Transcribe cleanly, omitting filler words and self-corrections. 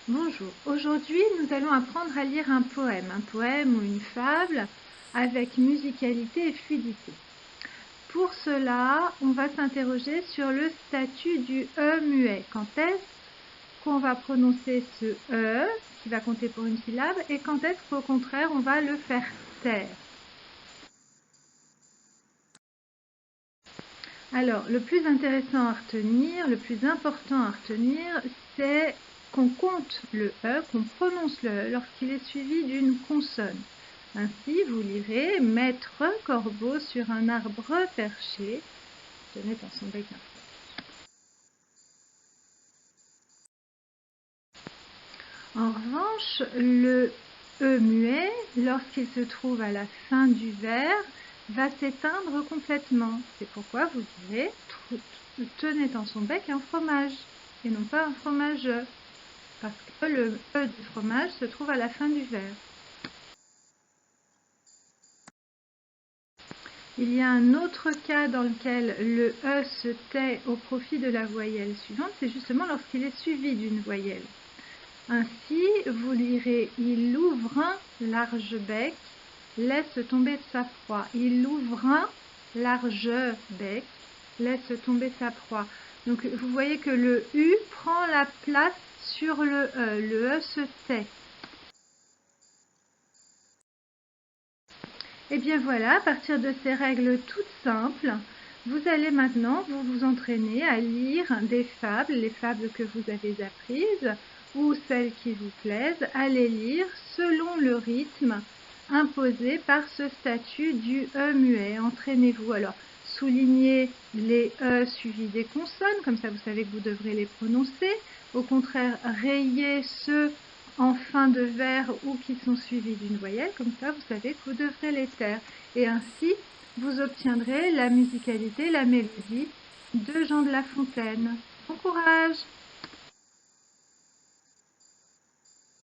Bonjour, aujourd'hui nous allons apprendre à lire un poème ou une fable avec musicalité et fluidité. Pour cela, on va s'interroger sur le statut du E muet. Quand est-ce qu'on va prononcer ce E qui va compter pour une syllabe et quand est-ce qu'au contraire on va le faire taire? Alors, le plus intéressant à retenir, le plus important à retenir, c'est qu'on compte le E, qu'on prononce le E lorsqu'il est suivi d'une consonne. Ainsi, vous lirez « Maître corbeau sur un arbre perché », tenez dans son bec un feu. En revanche, le E muet, lorsqu'il se trouve à la fin du vers, va s'éteindre complètement. C'est pourquoi vous direz « tenez dans son bec un fromage » et non pas un fromage, parce que le E du fromage se trouve à la fin du vers. Il y a un autre cas dans lequel le E se tait au profit de la voyelle suivante, c'est justement lorsqu'il est suivi d'une voyelle. Ainsi, vous lirez « Il ouvre un large bec, laisse tomber sa proie ». Il ouvre un large bec, laisse tomber sa proie. Donc, vous voyez que le U prend la place sur le E. Le E se tait. Et bien voilà, à partir de ces règles toutes simples, vous allez maintenant vous entraîner à lire des fables, les fables que vous avez apprises ou celles qui vous plaisent, à les lire selon le rythme imposé par ce statut du E muet. Entraînez-vous alors. Soulignez les E suivis des consonnes, comme ça vous savez que vous devrez les prononcer. Au contraire, rayez ceux en fin de vers ou qui sont suivis d'une voyelle, comme ça vous savez que vous devrez les taire. Et ainsi, vous obtiendrez la musicalité, la mélodie de Jean de La Fontaine. Bon courage!